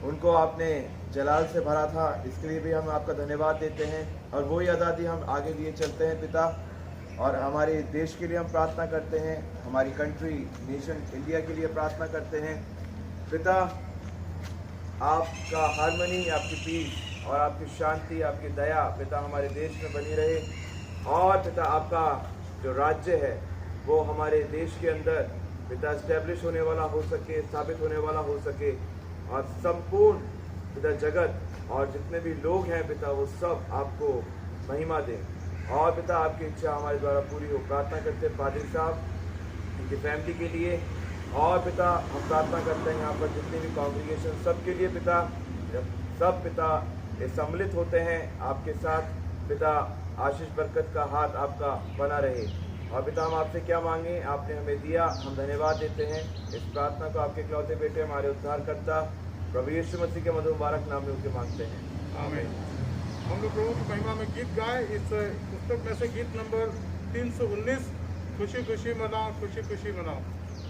उनको आपने जलाल से भरा था, इसके लिए भी हम आपका धन्यवाद देते हैं। और वही आज़ादी हम आगे लिए चलते हैं पिता, और हमारे देश के लिए हम प्रार्थना करते हैं, हमारी कंट्री नेशन इंडिया के लिए प्रार्थना करते हैं पिता। आपका हारमनी, आपकी पीस और आपकी शांति, आपकी दया पिता हमारे देश में बनी रहे। और पिता आपका जो राज्य है वो हमारे देश के अंदर पिता इस्टेब्लिश होने वाला हो सके, स्थापित होने वाला हो सके, और संपूर्ण पिता जगत और जितने भी लोग हैं पिता वो सब आपको महिमा दें। और पिता आपकी इच्छा हमारे द्वारा पूरी हो, प्रार्थना करते हैं पादरी साहब, उनकी फैमिली के लिए। और पिता हम प्रार्थना करते हैं यहाँ पर जितने भी कॉन्ग्रीगेशन सब के लिए पिता, जब सब पिता ये सम्मिलित होते हैं आपके साथ पिता, आशीष बरकत का हाथ आपका बना रहे। और पिता हम आपसे क्या मांगे, आपने हमें दिया, हम धन्यवाद देते हैं। इस प्रार्थना को आपके इकलौते बेटे हमारे उद्धारकर्ता प्रभु यीशु मसीह के मधुर मुबारक नाम में उनके मांगते हैं, आमीन। हम लोग प्रभु की महिमा में गीत गाए। इस पुस्तक में से गीत नंबर 319, खुशी खुशी मनाओ, खुशी खुशी मनाओ,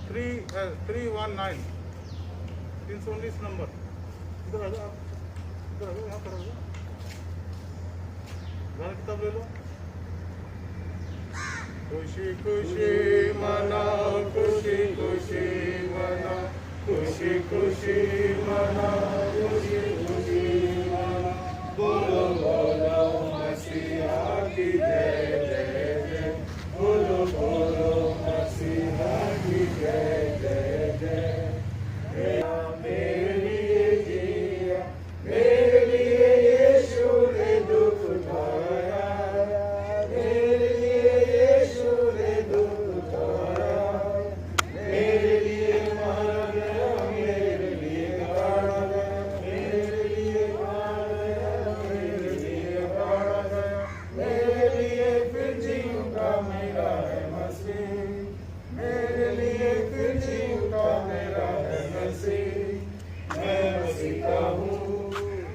319, 319 नंबर। इधर आ जाओ, इधर आ जाओ, यहाँ पर आ जाओ, गाना किताब ले लो। खुशी खुशी मनाओ, खुशी खुशी मनाओ, खुशी खुशी मनाओ, खुशी खुशी मनाओ, बोलो बोलो मसीहा की जय जय जय, बोलो बोलो मसीहा की जय जय जय। मेरे लिए जिया, मेरे लिए यीशु ने दुख उठाया, मेरे लिए यीशु ने दुख उठाया, मेरे लिए मारा गया, मेरे लिए गाड़ा गया, मेरे लिए मारा गया, मेरे लिए गाड़ा गया, मेरे लिए फिर जीऊंगा, मेरा है मसीह, मेरे लिए फिर जीऊंगा, मेरा है मसीह। मैं मसीह का हूँ,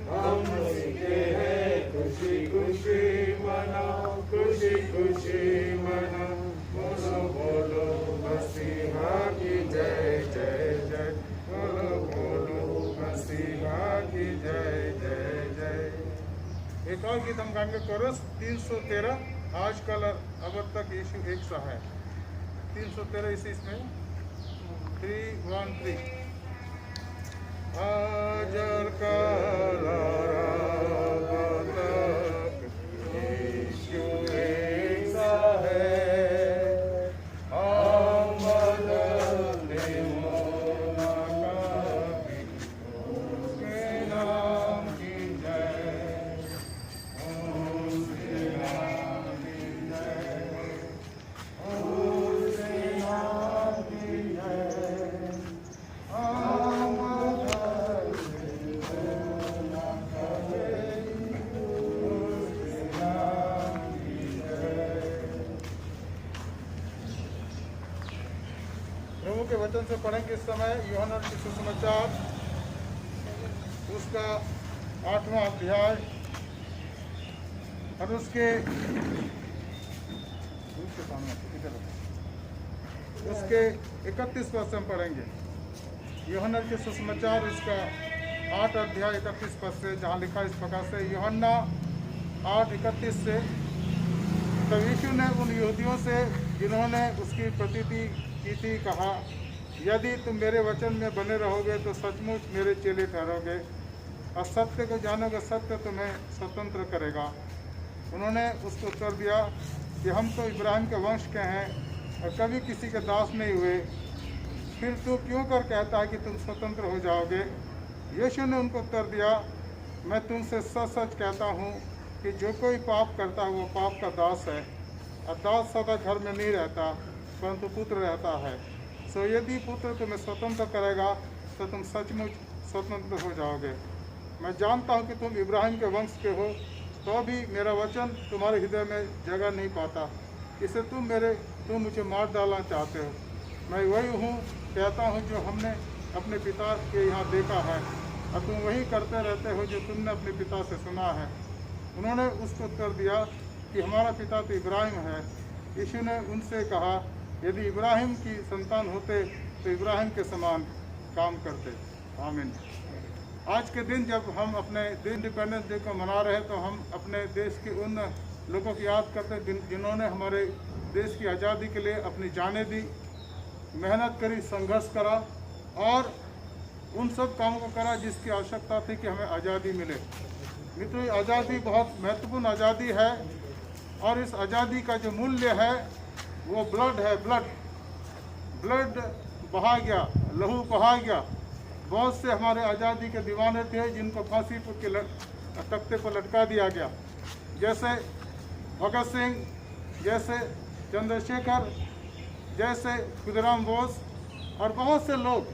हम मसीह के हैं, खुशी खुशी मनाओ, खुशी खुशी मनाओ, बोलो बोलो मसीहा की जय जय जय, बोलो बोलो मसीहा की जय जय जय। एक और गीत हम गाएंगे, कोरस 313, आजकल अब तक यीशु एक सा है। 313 इसी इसमें 313। आजल कल अब तक यीशु एक सा है, हम बदलने होना कभी, उसके नाम की जय, उसके नाम की जय, उसके नाम की जय। हम बदलने होना कभी, उसके नाम की जय। प्रभु के वचन से पढ़ेंगे इस समय यूहन्ना के सुसमाचार, उसका 8वां अध्याय और उसके 31 पद से हम पढ़ेंगे। यूहन्ना के सुसमाचार उसका 8 अध्याय 31 पद से, जहाँ लिखा इस प्रकार से, यूहन्ना 8:31 से, तब यीशु ने उन यहूदियों से जिन्होंने उसकी प्रतीति की थी कहा, यदि तुम मेरे वचन में बने रहोगे तो सचमुच मेरे चेले ठहरोगे और सत्य को जानोगे, सत्य तुम्हें स्वतंत्र करेगा। उन्होंने उसको उत्तर दिया कि हम तो इब्राहिम के वंश के हैं और कभी किसी के दास नहीं हुए, फिर तू क्यों कर कहता है कि तुम स्वतंत्र हो जाओगे? यीशु ने उनको उत्तर दिया, मैं तुमसे सच सच कहता हूँ कि जो कोई पाप करता है वो पाप का दास है, और दास सदा घर में नहीं रहता परंतु पुत्र रहता है। सो यदि पुत्र तुम्हें स्वतंत्र करेगा तो तुम सचमुच स्वतंत्र हो जाओगे। मैं जानता हूँ कि तुम इब्राहिम के वंश के हो, तो भी मेरा वचन तुम्हारे हृदय में जगह नहीं पाता, इससे तुम मुझे मार डालना चाहते हो। मैं वही हूँ कहता हूँ जो हमने अपने पिता के यहाँ देखा है, और तुम वही करते रहते हो जो तुमने अपने पिता से सुना है। उन्होंने उसको उत्तर दिया कि हमारा पिता तो इब्राहिम है। यीशु ने उनसे कहा, यदि इब्राहिम की संतान होते तो इब्राहिम के समान काम करते। आमीन। आज के दिन जब हम अपने इंडिपेंडेंस डे को मना रहे हैं तो हम अपने देश के उन लोगों की याद करते हैं जिन्होंने हमारे देश की आज़ादी के लिए अपनी जानें दी, मेहनत करी, संघर्ष करा और उन सब कामों को करा जिसकी आवश्यकता थी कि हमें आज़ादी मिले। मित्रों, आज़ादी बहुत महत्वपूर्ण आज़ादी है और इस आज़ादी का जो मूल्य है वो ब्लड है। ब्लड बहा गया, लहू बहा गया। बहुत से हमारे आज़ादी के दीवाने थे जिनको फांसी के तख्ते पर लटका दिया गया, जैसे भगत सिंह, जैसे चंद्रशेखर, जैसे खुदीराम बोस और बहुत से लोग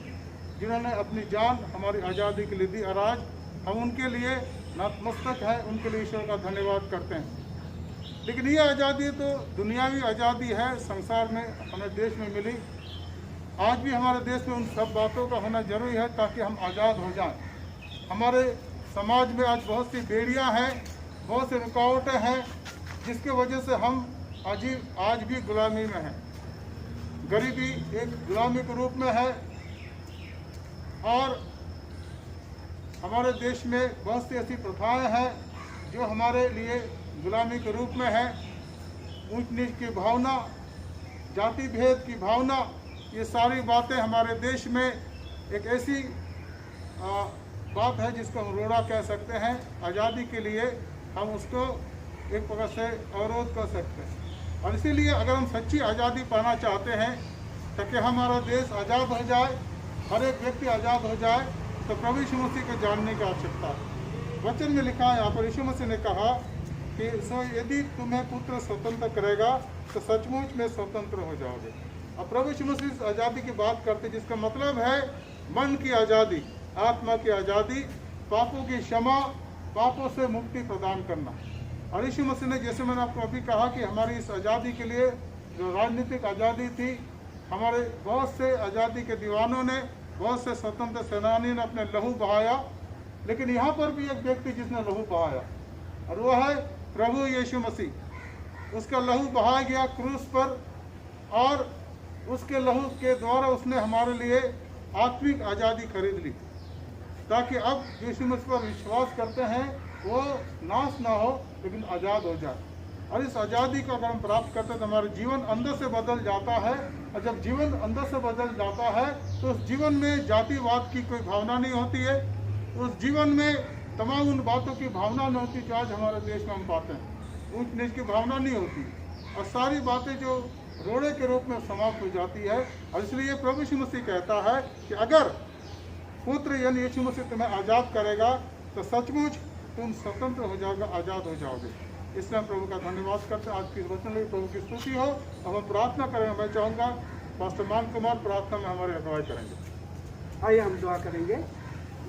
जिन्होंने अपनी जान हमारी आज़ादी के लिए दी और आज हम उनके लिए नतमस्तक है, उनके लिए ईश्वर का धन्यवाद करते हैं। लेकिन ये आज़ादी तो दुनियावी आज़ादी है, संसार में हमें देश में मिली। आज भी हमारे देश में उन सब बातों का होना जरूरी है ताकि हम आज़ाद हो जाएं। हमारे समाज में आज बहुत सी बेड़ियां हैं, बहुत सी रुकावटें हैं जिसकी वजह से हम आज भी गुलामी में हैं। गरीबी एक गुलामी के रूप में है और हमारे देश में बहुत सी ऐसी प्रथाएं हैं जो हमारे लिए गुलामी के रूप में है। ऊंच नीच की भावना, जाति भेद की भावना, ये सारी बातें हमारे देश में एक ऐसी बात है जिसको हम रोड़ा कह सकते हैं। आज़ादी के लिए हम उसको एक प्रकार से अवरोध कर सकते हैं और इसीलिए अगर हम सच्ची आज़ादी पाना चाहते हैं ताकि हमारा देश आज़ाद हो जाए, हर एक व्यक्ति आज़ाद हो जाए, तो प्रभु यीशु मसीह को जानने की आवश्यकता है। वचन में लिखा है यहाँ पर, यीशु मसीह ने कहा कि यदि तुम्हें पुत्र स्वतंत्र करेगा तो सचमुच में स्वतंत्र हो जाओगे। अब प्रभु यीशु मसीह आज़ादी की बात करते जिसका मतलब है मन की आज़ादी, आत्मा की आज़ादी, पापों की क्षमा, पापों से मुक्ति प्रदान करना। और यीशु मसीह ने, जैसे मैंने आपको अभी कहा कि हमारी इस आज़ादी के लिए जो राजनीतिक आज़ादी थी, हमारे बहुत से आज़ादी के दीवानों ने, बहुत से स्वतंत्र सेनानी ने अपने लहू बहाया। लेकिन यहाँ पर भी एक व्यक्ति जिसने लहू बहाया और वो है प्रभु यीशु मसीह। उसका लहू बहाया गया क्रूस पर और उसके लहू के द्वारा उसने हमारे लिए आत्मिक आज़ादी खरीद ली ताकि अब यीशु मसीह पर विश्वास करते हैं वो नाश ना हो लेकिन आज़ाद हो जाए। और इस आज़ादी को अगर हम प्राप्त करते हैं तो हमारा जीवन अंदर से बदल जाता है और जब जीवन अंदर से बदल जाता है तो उस जीवन में जातिवाद की कोई भावना नहीं होती है, उस जीवन में तमाम उन बातों की भावना नहीं होती जो आज हमारे देश में हम पाते हैं। ऊंच नीच की भावना नहीं होती और सारी बातें जो रोड़े के रूप में समाप्त हो जाती है। और इसलिए प्रभु यीशु मसीह कहता है कि अगर पुत्र यानी यीशु मसीह तुम्हें आज़ाद करेगा तो सचमुच तुम स्वतंत्र हो जाओगे, आज़ाद हो जाओगे। इसलिए हम प्रभु का धन्यवाद करते हैं। आज की वचन में प्रभु की स्तुति हो। अब हम प्रार्थना करेंगे। मैं चाहूँगा पास्टर मान कुमार प्रार्थना में हमारी अगुवाई करेंगे। आइए हम दुआ करेंगे।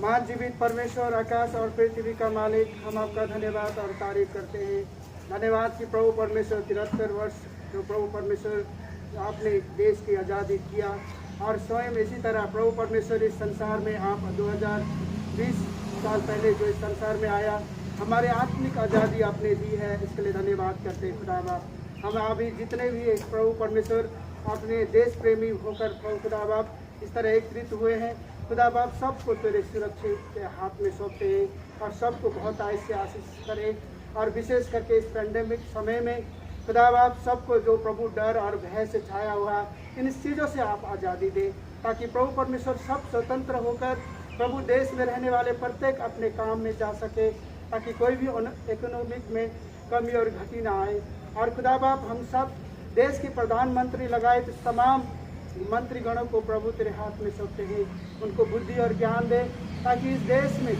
महान जीवित परमेश्वर, आकाश और पृथ्वी का मालिक, हम आपका धन्यवाद और तारीफ करते हैं। धन्यवाद कि प्रभु परमेश्वर 73 वर्ष जो प्रभु परमेश्वर आपने देश की आज़ादी किया और स्वयं इसी तरह प्रभु परमेश्वर इस संसार में आप 2020 साल पहले जो इस संसार में आया, हमारे आत्मिक आज़ादी आपने दी है। इसके लिए धन्यवाद करते हैं खुदा बाप। हम अभी जितने भी प्रभु परमेश्वर अपने देश प्रेमी होकर प्रभु खुदा बाप इस तरह एकत्रित हुए हैं, खुदा बाप सबको तेरे सुरक्षित के हाथ में सौंपते हैं और सबको बहुत आय से आशीष करे। और विशेष करके इस पेंडेमिक समय में खुदा बाप सबको जो प्रभु डर और भय से छाया हुआ, इन चीज़ों से आप आज़ादी दें ताकि प्रभु परमेश्वर सब स्वतंत्र होकर प्रभु देश में रहने वाले प्रत्येक अपने काम में जा सके, ताकि कोई भी इकोनॉमिक में कमी और घटी ना आए। और खुदा बाप हम सब देश के प्रधानमंत्री लगाए तो तमाम मंत्रीगणों को प्रभु तेरे हाथ में सौंपते हैं, उनको बुद्धि और ज्ञान दे ताकि इस देश में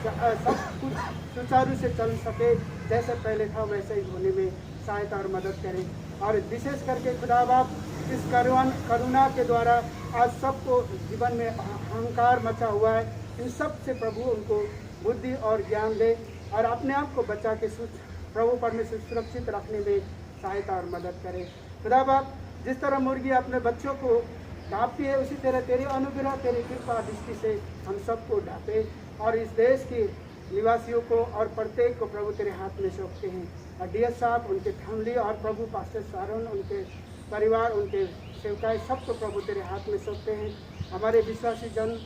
सब कुछ सुचारू से चल सके, जैसे पहले था वैसे ही होने में सहायता और मदद करें। और विशेष करके खुदा बाप इस करुणा के द्वारा आज सबको जीवन में अहंकार मचा हुआ है, इन सब से प्रभु उनको बुद्धि और ज्ञान दे और अपने आप को बचा के प्रभु परमेश्वर सुरक्षित रखने में सहायता और मदद करे। खुदा बाप जिस तरह मुर्गी अपने बच्चों को ढांपती है, उसी तरह तेरी अनुग्रह तेरी कृपा दृष्टि से हम सबको ढांपे और इस देश के निवासियों को और प्रत्येक को प्रभु तेरे हाथ में सौंपते हैं। और डीएस साहब, उनके फैमिली और प्रभु पास्टर सारोन, उनके परिवार, उनके सेवकाएं सबको प्रभु तेरे हाथ में सौंपते हैं। हमारे विश्वासी जन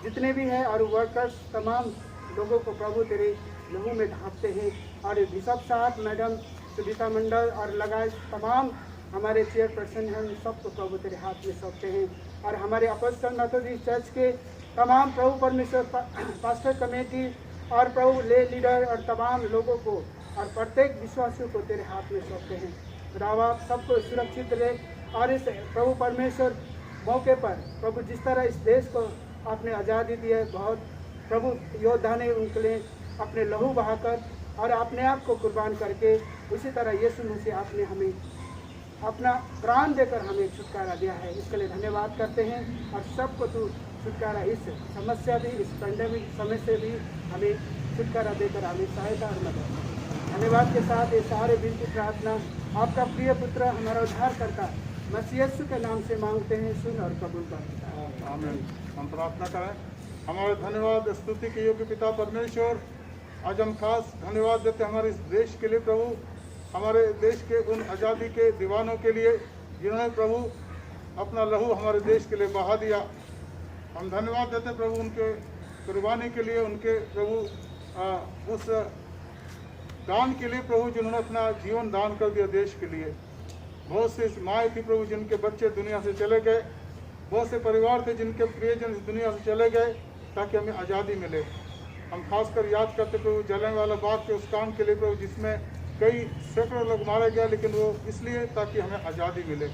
जितने भी हैं और वर्कर्स तमाम लोगों को प्रभु तेरे लहू में ढांपते हैं। और बिशप साहब, मैडम सुनीता मंडल और लगाए तमाम हमारे चेयरपर्सन हैं, सबको प्रभु तेरे हाथ में सौंपते हैं। और हमारे अपोस्टल मेथोडिस्ट चर्च के तमाम प्रभु परमेश्वर पास्टर कमेटी और प्रभु ले लीडर और तमाम लोगों को और प्रत्येक विश्वासियों को तेरे हाथ में सौंपते हैं। खुदावा सबको सुरक्षित रहे। और इस प्रभु परमेश्वर मौके पर प्रभु जिस तरह इस देश को आपने आज़ादी दी है, बहुत प्रभु योद्धा ने उनके लिए अपने लहू बहाकर और अपने आप को कुर्बान करके, उसी तरह यीशु मसीह आपने हमें अपना प्राण देकर हमें छुटकारा दिया है। इसके लिए धन्यवाद करते हैं। और सबको तू छुटकारा इस समस्या भी, इस पैंडेमिक समय से भी हमें छुटकारा देकर हमें सहायता और मदद। धन्यवाद के साथ ये सारे विनती प्रार्थना आपका प्रिय पुत्र हमारा उद्धारकर्ता मसीह यीशु के नाम से मांगते हैं, सुन और कबूल कर। आमीन। हम प्रार्थना करें। हमारे धन्यवाद स्तुति के योग्य पिता परमेश्वर, आज हम खास धन्यवाद देते हैं हमारे इस देश के लिए प्रभु, हमारे देश के उन आज़ादी के दीवानों के लिए जिन्होंने प्रभु अपना लहू हमारे देश के लिए बहा दिया। हम धन्यवाद देते हैं प्रभु उनके कुर्बानी के लिए, उनके प्रभु उस दान के लिए प्रभु जिन्होंने अपना जीवन दान कर दिया देश के लिए। बहुत से माएँ थी प्रभु जिनके बच्चे दुनिया से चले गए, बहुत से परिवार थे जिनके प्रियजन इस दुनिया से चले गए ताकि हमें आज़ादी मिले। हम खासकर याद करते प्रभु जलियांवाला बाग के उस काम के लिए प्रभु जिसमें कई सैकड़ों लोग मारे गए, लेकिन वो इसलिए ताकि हमें आज़ादी मिले।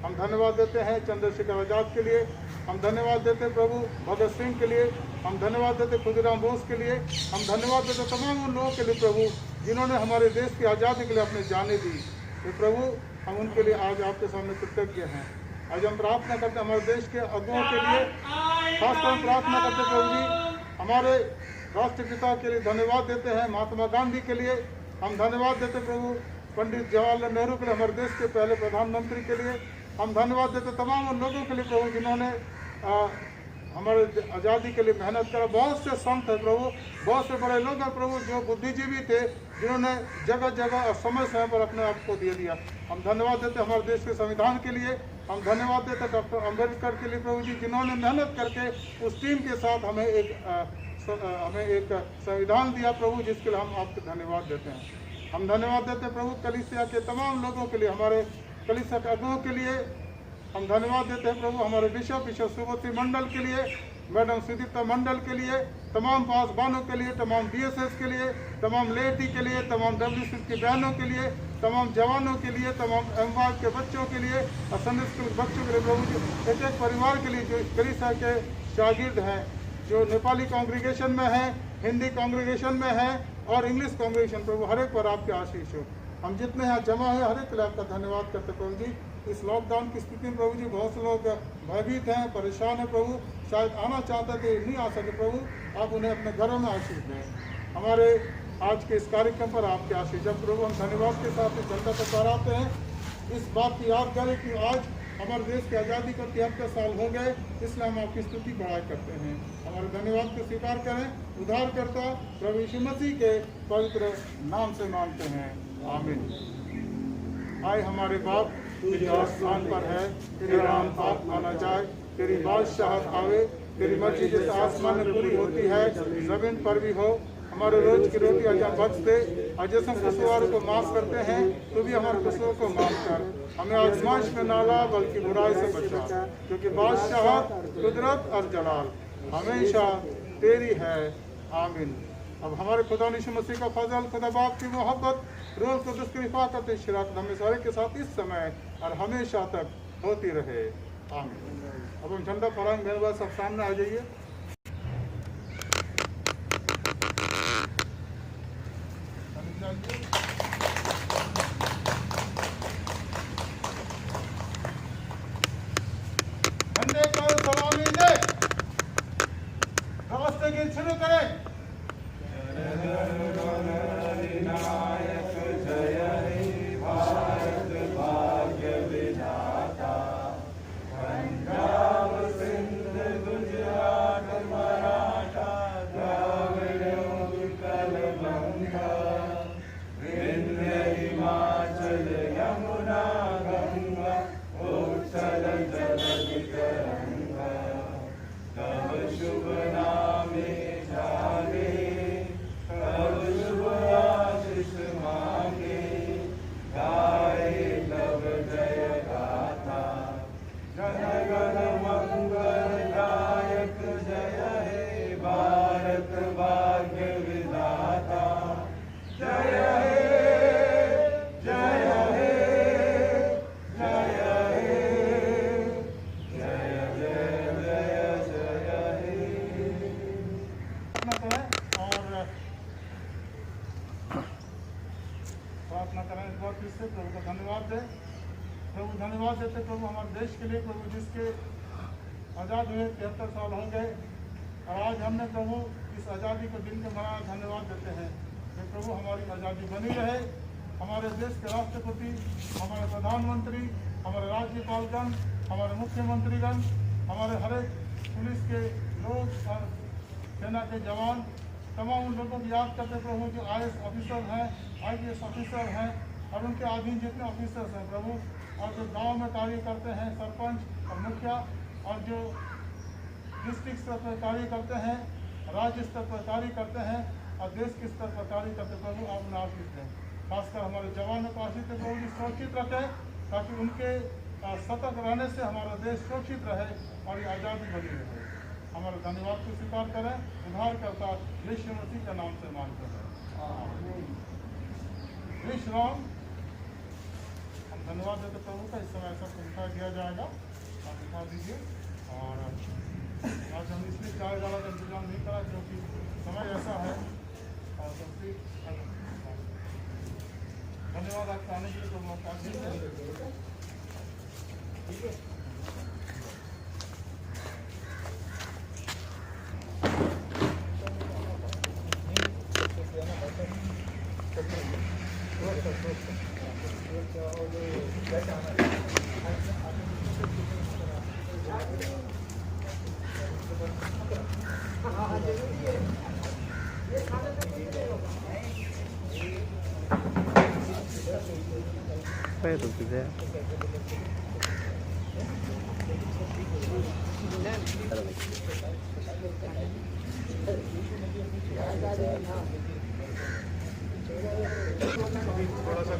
हम धन्यवाद देते हैं चंद्रशेखर आज़ाद के लिए, हम धन्यवाद देते हैं प्रभु भगत सिंह के लिए, हम धन्यवाद देते खुदीराम बोस के लिए, हम धन्यवाद देते तमाम उन लोगों के लिए प्रभु जिन्होंने हमारे देश की आज़ादी के लिए अपने जाने दी। तो प्रभु हम उनके लिए आज आपके सामने कृतज्ञ हैं। आज हम प्रार्थना करते हैं हमारे देश के अगुओं के लिए, खासकर हम प्रार्थना करते हैं प्रभु जी हमारे राष्ट्रपिता के लिए धन्यवाद देते हैं, महात्मा गांधी के लिए हम धन्यवाद देते प्रभु, पंडित जवाहरलाल नेहरू के लिए, हमारे देश के पहले प्रधानमंत्री के लिए हम धन्यवाद देते तमाम उन लोगों के लिए प्रभु जिन्होंने हमारे आज़ादी के लिए मेहनत करा। बहुत से संत है प्रभु, बहुत से बड़े लोग हैं प्रभु जो बुद्धिजीवी थे, जिन्होंने जगह जगह और समय समय पर अपने आप को दे दिया। हम धन्यवाद देते हमारे देश के संविधान के लिए, हम धन्यवाद देते डॉक्टर अम्बेडकर के लिए प्रभु जी जिन्होंने मेहनत करके उस टीम के साथ हमें एक संविधान दिया प्रभु, जिसके लिए हम आपको धन्यवाद देते हैं। हम धन्यवाद देते हैं प्रभु कलीसिया के तमाम लोगों के लिए, हमारे कलीसिया के अगुओं के लिए हम धन्यवाद देते हैं प्रभु, हमारे बिशप सुबोधी मंडल के लिए, मैडम सुदीप्ता मंडल के लिए, तमाम पासबानों के लिए, तमाम DSS के लिए, तमाम लेडी के लिए, तमाम WC की बहनों के लिए, तमाम जवानों के लिए, तमाम एमवाज के बच्चों के लिए और संडे स्कूल बच्चों के लिए प्रभु जी, एक एक परिवार के लिए जो कलीसिया के शागिर्द हैं, जो नेपाली कांग्रीगेशन में है, हिंदी कांग्रीगेशन में है और इंग्लिश कांग्रीगेशन, प्रभु हर एक पर आपके आशीष हो। हम जितने यहाँ जमा हैं हर एक के लिए आपका धन्यवाद करते प्रभु जी। इस लॉकडाउन की स्थिति में प्रभु जी बहुत से लोग भयभीत हैं, परेशान हैं प्रभु, शायद आना चाहते थे नहीं आ सके प्रभु, आप उन्हें अपने घरों में आशीष दें। हमारे आज के इस कार्यक्रम पर आपके आशीष। जब प्रभु हम धन्यवाद के साथ इस जनता को कराते हैं, इस बात की याद करें कि आज हमारे देश की आज़ादी को 73 साल हो गए, इसलिए हम आपकी स्तुति बढ़ाया करते हैं। हमारे धन्यवाद को स्वीकार करें, उद्धारकर्ता प्रभु यीशु मसीह के पवित्र नाम से मांगते हैं, आमीन। आए हमारे बाप तू जो आसमान पर है, तेरा नाम पाक माना जाए, तेरी बादशाहत आवे, तेरी मर्जी जैसे आसमान में पूरी होती है जमीन पर भी हो। हमारे रोज की रोटी आज बच दे, और जैसे हम कसूरवारों को माफ करते हैं तो भी हमारे कसूर को माफ कर, हमें आजमाइश में ना ला बल्कि बुराई से बचा, क्योंकि बादशाहत कुदरत और जलाल हमेशा तेरी है, आमीन। अब हमारे खुदा यीशु मसीह का फजल, खुदा बाप की मोहब्बत, रूह कुद्दूस की रिफाकत शराकत हमें सारे के साथ इस समय और हमेशा तक होती रहे, आमीन। अब हम झंडा फहराएंगे, मेरे पास सब सामने आ जाइए। झंडे को सलामी दे, रास्ते की शुरू करें। शुभ देते प्रभु हमारे देश के लिए प्रभु, जिसके आज़ाद हुए 73 साल हो गए, और आज हमने प्रभु इस आज़ादी के दिन के मनाया, धन्यवाद देते हैं कि प्रभु हमारी आज़ादी बनी रहे। हमारे देश के राष्ट्रपति, हमारे प्रधानमंत्री, हमारे राज्यपालगण, हमारे मुख्यमंत्रीगण, हमारे हर एक पुलिस के लोग, सेना के जवान, तमाम उन लोगों को याद करते प्रभु जो IAS ऑफिसर हैं, IPS ऑफिसर हैं और उनके अधीन जितने ऑफिसर्स हैं प्रभु, और जो गांव में कार्य करते हैं, सरपंच और मुखिया, और जो डिस्ट्रिक्ट स्तर पर कार्य करते हैं, राज्य स्तर पर कार्य करते हैं और देश के स्तर पर कार्य करते प्रभु, आप उन्हें आशीष दें। खासकर हमारे जवानों को आशीष दें प्रभु जी, सुरक्षित रखें ताकि उनके सतर्क रहने से हमारा देश सुरक्षित रहे और ये आज़ादी बनी रहे। हमारे धन्यवाद को स्वीकार करें, उद्धारकर्ता यीशु मसीह के नाम से मांगते हैं, जय श्री राम। हम धन्यवाद देते प्रभु का। इस समय ऐसा उठा दिया जाएगा, आप उठा दीजिए। और आज हम इसलिए चाय वाला का इंतजाम नहीं करा क्योंकि समय ऐसा है, और सबसे धन्यवाद आपके आने के लिए प्रभु। ठीक है। Pero que थोड़ा सा